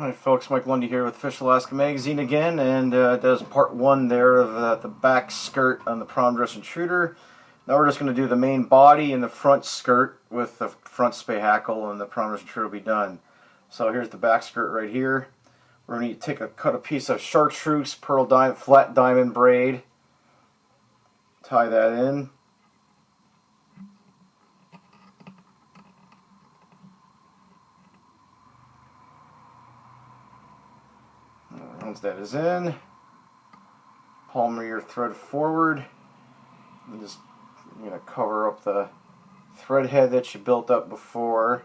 Hi folks, Mike Lundy here with Official Alaska Magazine again, and does part one there of the back skirt on the Prom Dress Intruder. Now we're just going to do the main body and the front skirt with the front Spey Hackle, and the Prom Dress Intruder will be done. So here's the back skirt right here. We're going to cut a piece of chartreuse flat diamond braid, tie that in. Once that is in, palm your thread forward and just cover up the thread head that you built up before.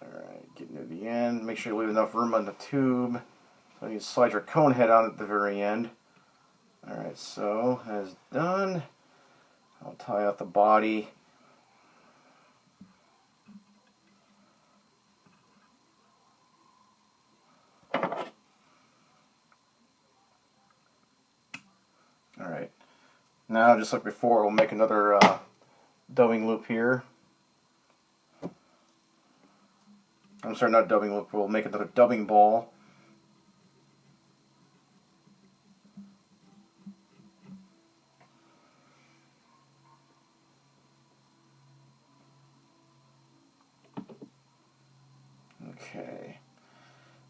Alright, getting to the end. Make sure you leave enough room on the tube. So you slide your cone head on at the very end. Alright, so that's done. I'll tie out the body. Alright, now just like before, we'll make another dubbing loop here. I'm sorry, not dubbing loop, we'll make another dubbing ball. Okay,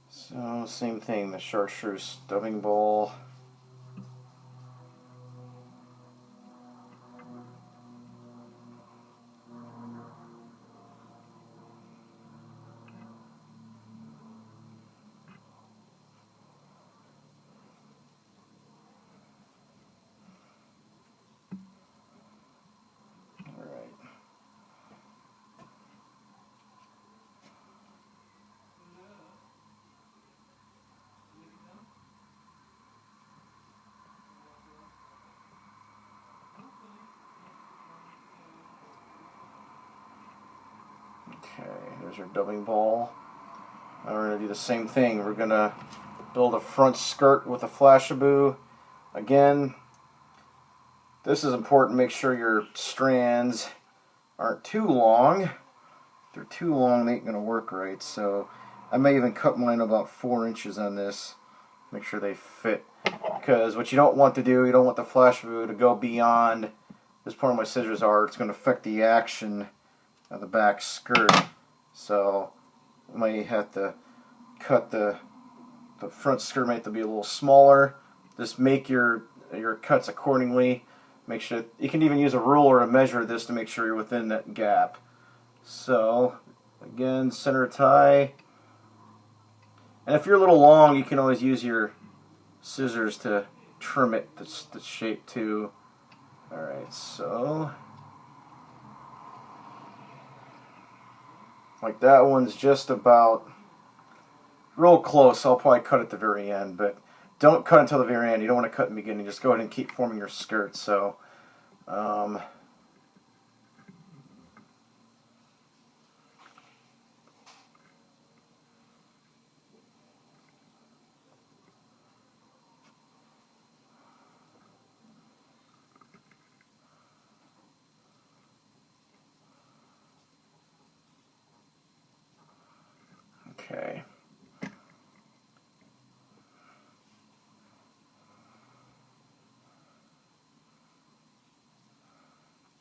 so same thing, the chartreuse dubbing ball. Okay, there's our dubbing ball. Now we're going to do the same thing. We're going to build a front skirt with a flashaboo. Again, this is important. Make sure your strands aren't too long. If they're too long, they ain't going to work right. So I may even cut mine about 4 inches on this. Make sure they fit. Because what you don't want to do, you don't want the flashaboo to go beyond this part of my scissors are. It's going to affect the action of the back skirt. So I might have to cut the front skirt might have to be a little smaller. Just make your cuts accordingly. Make sure you can even use a ruler to measure this to make sure you're within that gap. So again, center tie. And if you're a little long, you can always use your scissors to trim it the shape too. Alright, so like that one's just about real close. I'll probably cut at the very end, but don't cut until the very end. You don't want to cut in the beginning. Just go ahead and keep forming your skirt. So okay.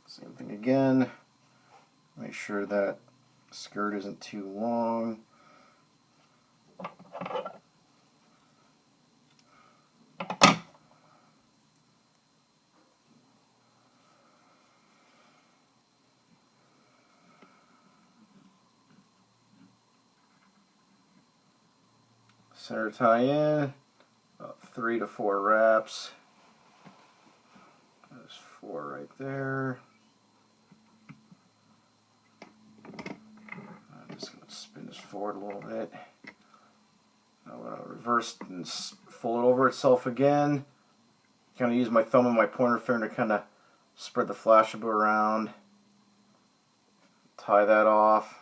Same thing again. Make sure that skirt isn't too long. Center tie in, about 3 to 4 wraps. There's 4 right there. I'm just going to spin this forward a little bit. I'm going to reverse and fold it over itself again. Kind of use my thumb and my pointer finger to kind of spread the Flashabou around. Tie that off.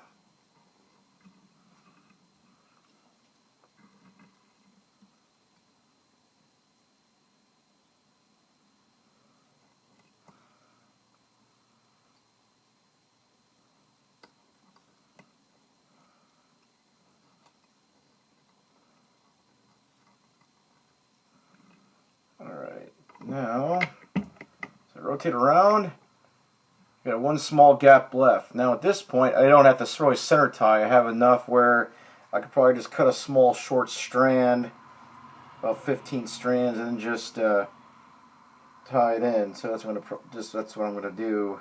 Alright, now, so I rotate around. Got one small gap left. Now at this point, I don't have to really center tie. I have enough where I could probably just cut a small short strand, about 15 strands, and just tie it in. So that's what I'm gonna do.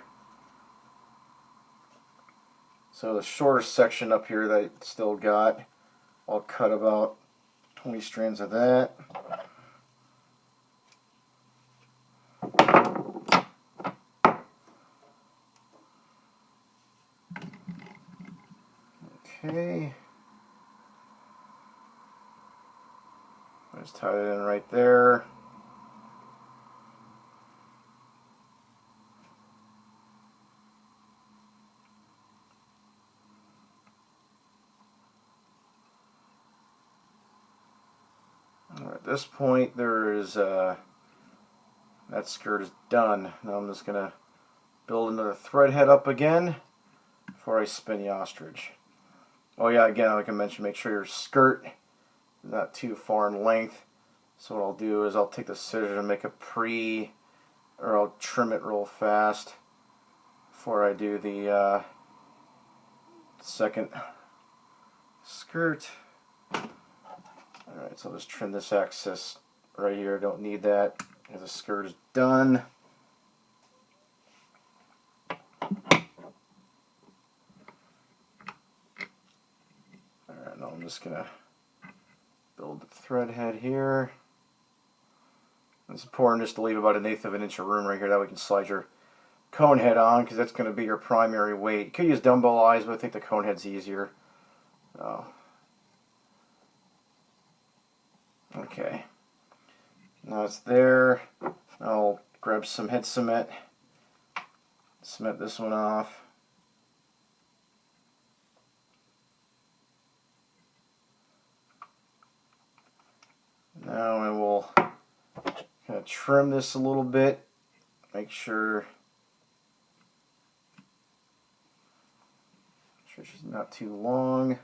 So the shorter section up here that I still got, I'll cut about 20 strands of that. Okay. Just tie it in right there. At this point, there is that skirt is done. Now I'm just gonna build another thread head up again before I spin the ostrich. Oh yeah, again, like I mentioned, make sure your skirt is not too far in length. So what I'll do is I'll take the scissors and make a or I'll trim it real fast before I do the second skirt. Alright, so I'll just trim this excess right here. Don't need that because the skirt is done. Alright, now I'm just going to build the thread head here. It's important just to leave about 1/8 of an inch of room right here. That way you can slide your cone head on because that's going to be your primary weight. You could use dumbbell eyes, but I think the cone head's easier. So, okay. Now it's there. I'll grab some head cement. Cement this one off. Now I will kind of trim this a little bit. Make sure she's not too long.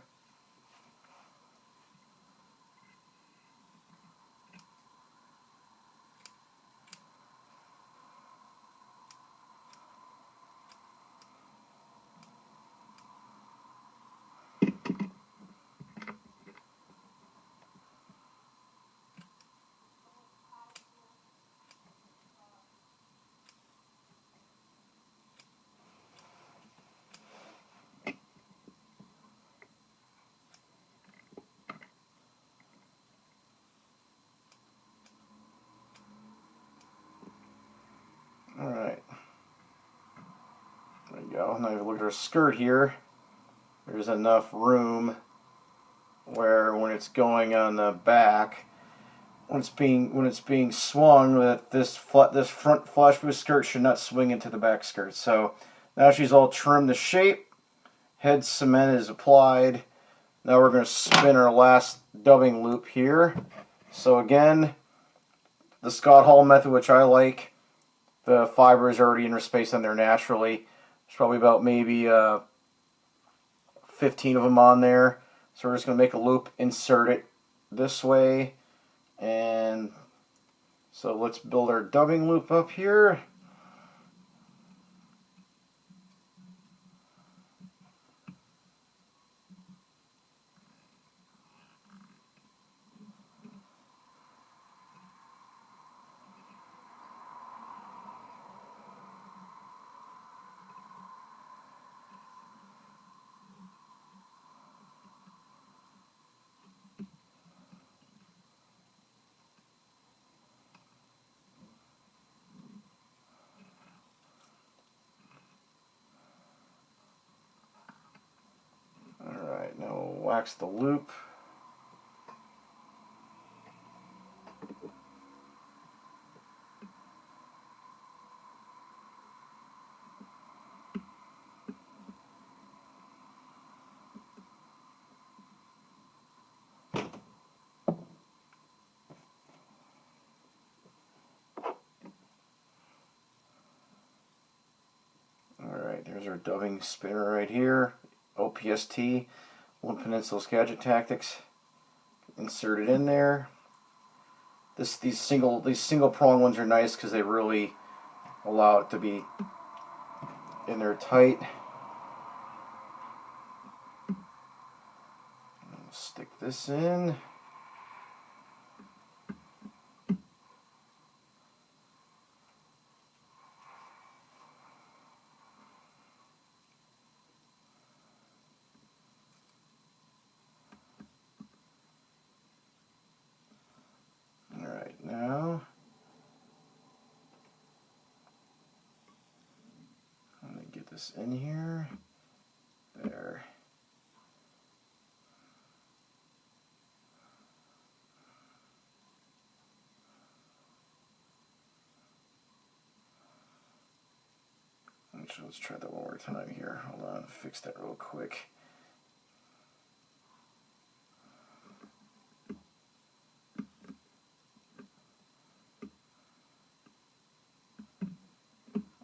Alright, there you go. Now if you look at our skirt here, there's enough room where when it's going on the back, when it's being swung, that this front Flashabou skirt should not swing into the back skirt. So now she's all trimmed to shape. Head cement is applied. Now we're going to spin our last dubbing loop here. So again, the Scott Hall method, which I like. The fiber is already interspaced on there naturally. There's probably about maybe 15 of them on there. So we're just going to make a loop, insert it this way. And so let's build our dubbing loop up here. Alright, now we'll wax the loop. our dubbing spinner right here, OPST, One Peninsula's Gadget Tactics. Insert it in there. These single prong ones are nice because they really allow it to be in there tight. Stick this in. Alright, now I'm going to get this in here. There. Actually, let's try that one more time here. Hold on, fix that real quick.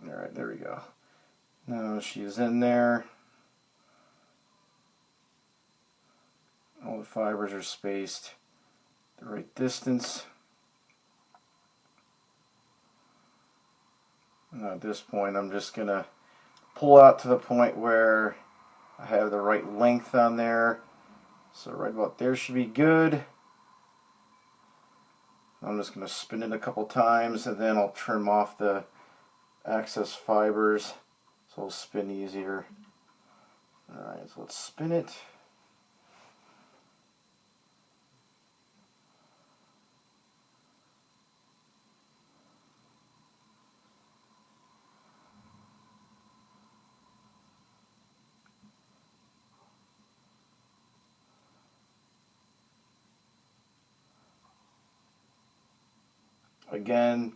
Alright, there we go. Now she's in there. All the fibers are spaced the right distance. Now at this point I'm just going to pull out to the point where I have the right length on there. So right about there should be good. I'm just going to spin it a couple times and then I'll trim off the excess fibers so it'll spin easier. Alright, so let's spin it. Again,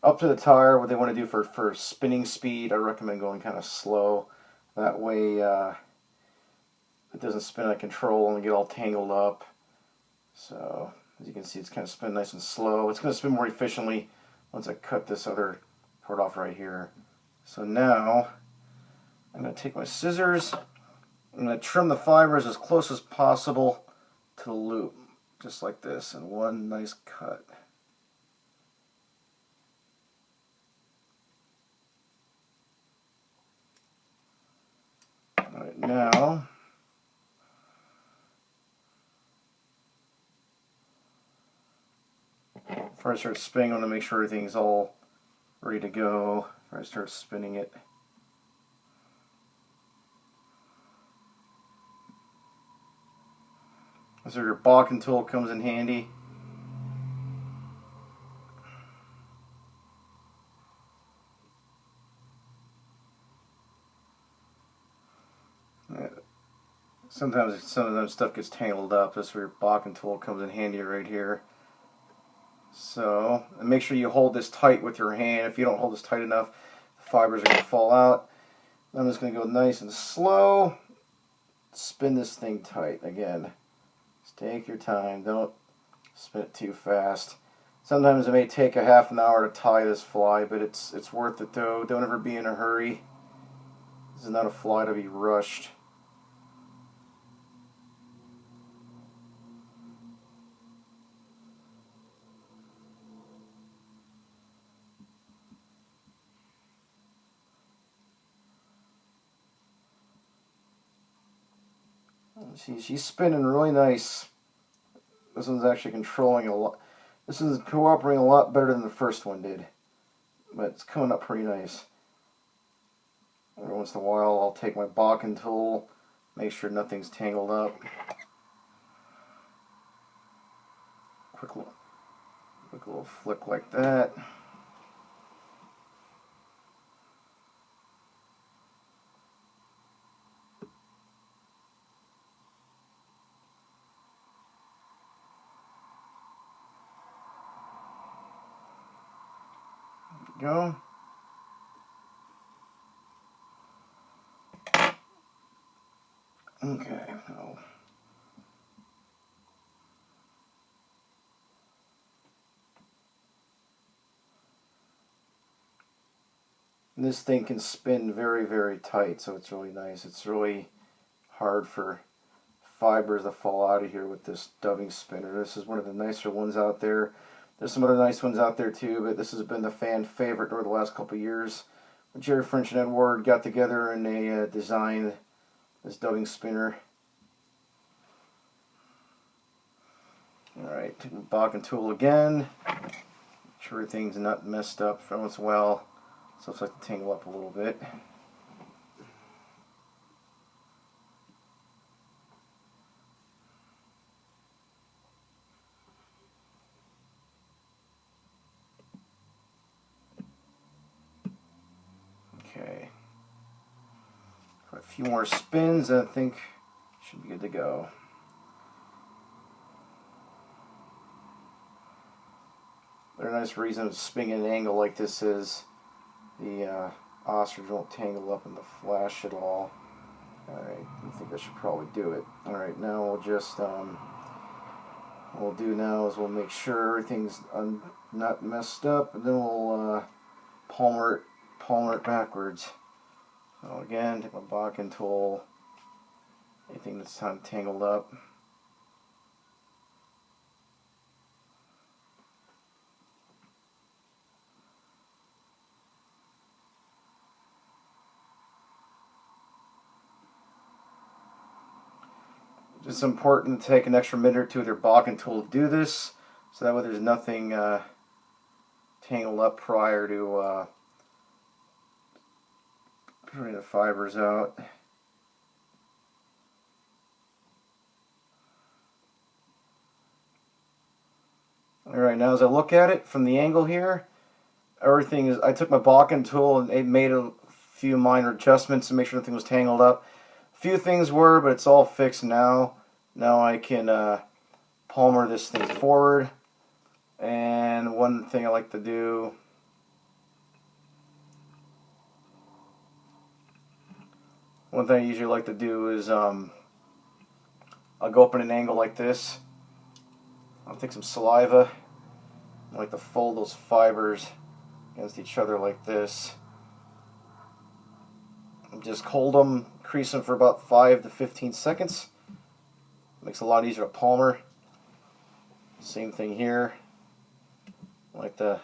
up to the tire, what they want to do for spinning speed, I recommend going kind of slow. That way it doesn't spin out of control and get all tangled up. So, as you can see, it's kind of spinning nice and slow. It's going to spin more efficiently once I cut this other part off right here. So now, I'm going to take my scissors, I'm going to trim the fibers as close as possible to the loop, just like this, in one nice cut. Alright, now before I start spinning, I want to make sure everything's all ready to go before I start spinning it. So your balking tool comes in handy. Sometimes some of that stuff gets tangled up. That's where your balking tool comes in handy right here. So, and make sure you hold this tight with your hand. If you don't hold this tight enough, the fibers are going to fall out. I'm just going to go nice and slow. Spin this thing tight. Again, just take your time. Don't spin it too fast. Sometimes it may take a half an hour to tie this fly, but it's worth it though. Don't ever be in a hurry. This is not a fly to be rushed. See, she's spinning really nice. This one's actually controlling a lot. This is cooperating a lot better than the first one did. But it's coming up pretty nice. Every once in a while I'll take my balking tool, make sure nothing's tangled up. Quick little flick like that. Go. Okay. Oh. And this thing can spin very, very tight, so it's really nice. It's really hard for fibers to fall out of here with this dubbing spinner. This is one of the nicer ones out there. There's some other nice ones out there too, but this has been the fan favorite over the last couple of years. Jerry French and Ed Ward got together and they designed this dubbing spinner. Alright, take the bobbin tool again. Make sure everything's not messed up every once in a while. So it's like to tangle up a little bit. Okay. For a few more spins, I think should be good to go. Another nice reason to spin at an angle like this is the ostrich won't tangle up in the flash at all. Alright, I think I should probably do it. Alright, now we'll just, what we'll do now is we'll make sure everything's not messed up, and then we'll palmer it backwards. So again, take my bobbin tool, anything that's tangled up. It's important to take an extra minute or two with your bobbin tool to do this, so that way there's nothing tangled up prior to putting the fibers out. Alright, now as I look at it from the angle here, everything is, I took my bobbin tool and it made a few minor adjustments to make sure nothing was tangled up. A few things were, but it's all fixed now. Now I can palmer this thing forward. And one thing I like to do, is I'll go up in an angle like this. I'll take some saliva. I like to fold those fibers against each other like this. And just hold them, crease them for about 5 to 15 seconds. Makes it a lot easier to palmer. Same thing here. Like this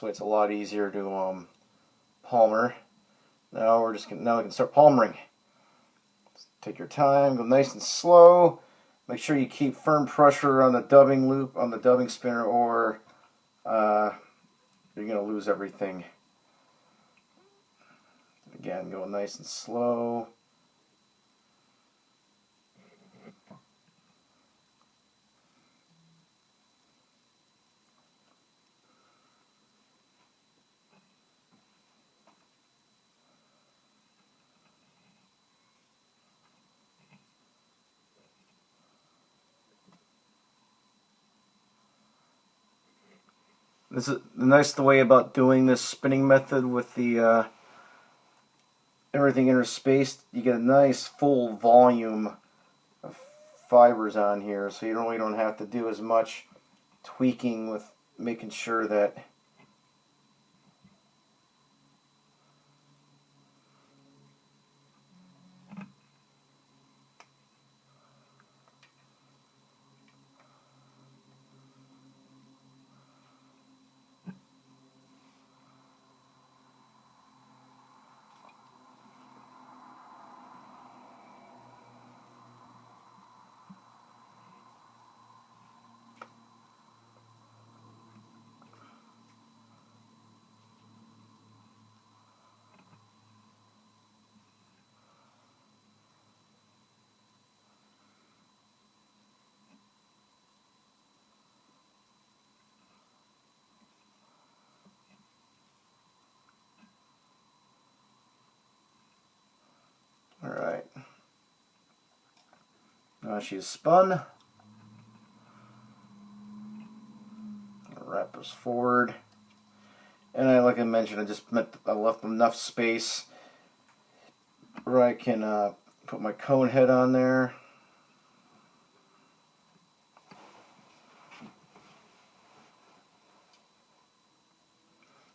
way it's a lot easier to palmer. Now we can start palmering. Take your time, go nice and slow. Make sure you keep firm pressure on the dubbing loop, on the dubbing spinner, or you're going to lose everything. Again, go nice and slow. This is the nice way about doing this spinning method with the everything interspaced. You get a nice full volume of fibers on here, so you really don't have to do as much tweaking with making sure that Alright, now she's spun. Wrap this forward. And like I mentioned, I left enough space where I can put my cone head on there.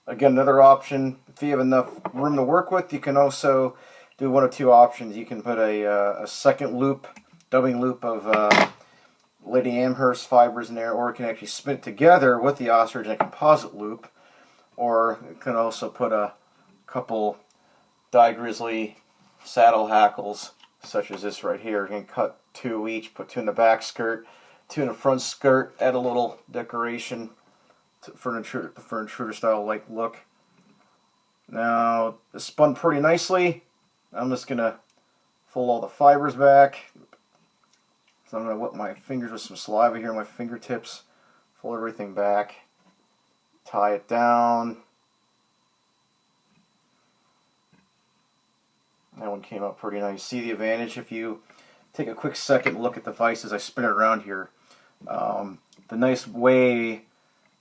Again, another option, if you have enough room to work with, you can also do one of two options. You can put a second loop, dubbing loop of Lady Amherst fibers in there, or you can actually spin it together with the ostrich in a composite loop, or you can also put a couple Dye Grizzly saddle hackles, such as this right here. You can cut 2 each, put 2 in the back skirt, 2 in the front skirt, add a little decoration for an intruder style like look. Now, it's spun pretty nicely. I'm just going to fold all the fibers back. So I'm going to wet my fingers with some saliva here on my fingertips. Fold everything back. Tie it down. That one came out pretty nice. See the advantage if you take a quick second and look at the vise as I spin it around here. The nice way,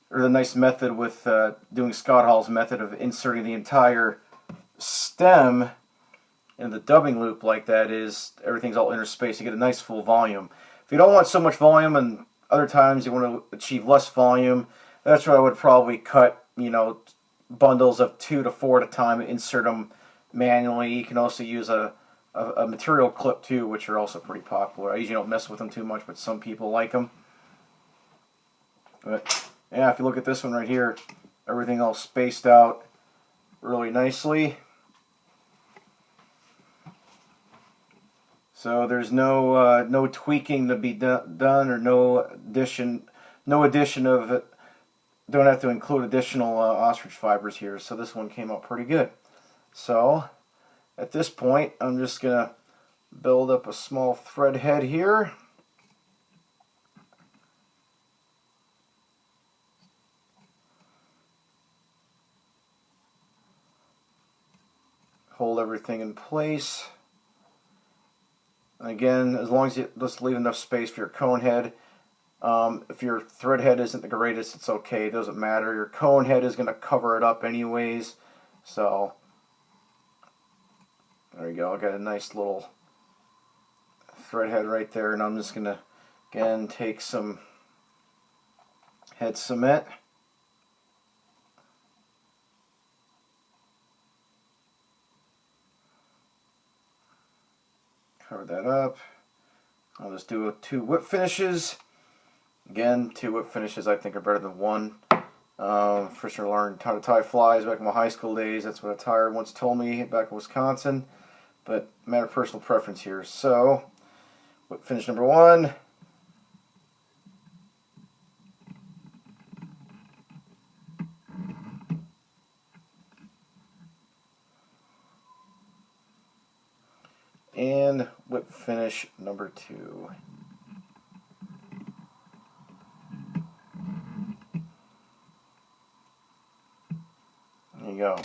or the nice method with doing Scott Hall's method of inserting the entire stem in the dubbing loop like that is everything's all interspaced. You get a nice full volume. If you don't want so much volume and other times you want to achieve less volume, that's where I would probably cut, bundles of 2 to 4 at a time and insert them manually. You can also use a material clip too, which are also pretty popular. I usually don't mess with them too much, but some people like them. But yeah, if you look at this one right here, everything all spaced out really nicely. So there's no tweaking to be done, or no addition of it. Don't have to include additional ostrich fibers here. So this one came out pretty good. So at this point, I'm just gonna build up a small thread head here. Hold everything in place. And again, as long as you just leave enough space for your cone head. If your thread head isn't the greatest, it's okay. It doesn't matter. Your cone head is going to cover it up anyways. So there you go. I got a nice little thread head right there, and I'm just going to again take some head cement. Cover that up. I'll just do 2 whip finishes. Again, 2 whip finishes I think are better than 1. First I learned how to tie flies back in my high school days. That's what a tyer once told me back in Wisconsin. But matter of personal preference here. So, whip finish number 1. And whip finish number 2. There you go.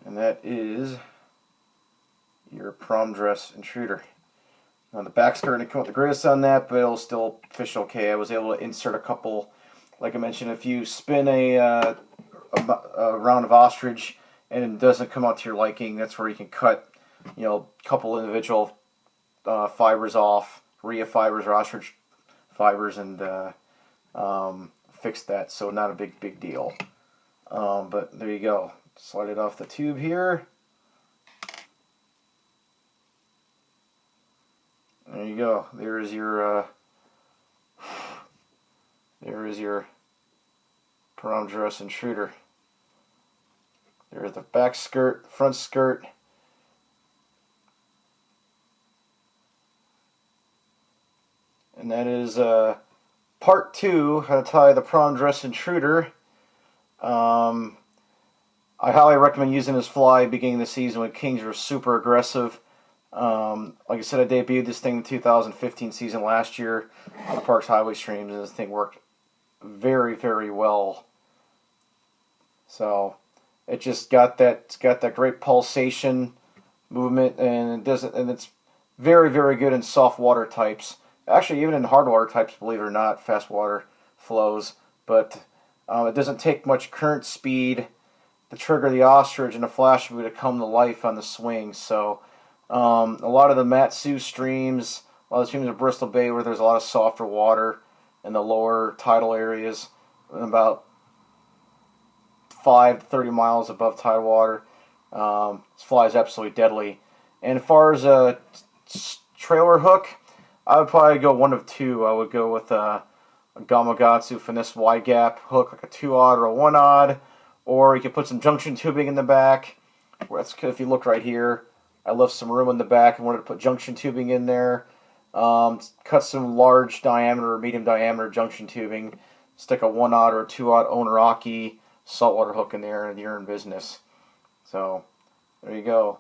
And that is your Prom Dress Intruder. Now the back skirt didn't come with the greatest on that, but it'll still fish okay. I was able to insert a couple, like I mentioned, if you spin a round of ostrich and it doesn't come out to your liking, that's where you can cut a couple individual fibers off, rhea fibers or ostrich fibers, and fix that. So not a big deal. But there you go. Slide it off the tube here. There you go. There is your Prom Dress Intruder. There's the back skirt, front skirt. And that is part 2, how to tie the Prom Dress Intruder. I highly recommend using this fly beginning of the season when kings are super aggressive. Like I said, I debuted this thing in the 2015 season last year on the Parks Highway streams, and this thing worked very, very well. So it just got that great pulsation movement, and it's very, very good in soft water types. Actually, even in hard water types, believe it or not, fast water flows. But it doesn't take much current speed to trigger the ostrich and the flashaboo to come to life on the swing. So a lot of the Matsu streams, a lot of the streams in Bristol Bay where there's a lot of softer water in the lower tidal areas, about 25 to 30 miles above tide water. This fly is absolutely deadly. And as far as a trailer hook, I would probably go one of two. I would go with a Gamakatsu Finesse wide gap hook, like a 2-aught or a 1-aught, or you could put some junction tubing in the back. That's if you look right here, I left some room in the back and wanted to put junction tubing in there. Cut some large diameter or medium diameter junction tubing, stick a 1-aught or a 2-aught Onaraki saltwater hook in there, and you're in business. So there you go.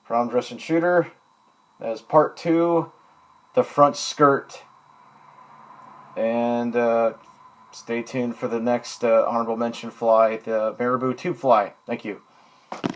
Prom Dress Intruder. That is part 2, the front skirt. And stay tuned for the next honorable mention fly, the Marabou tube fly. Thank you.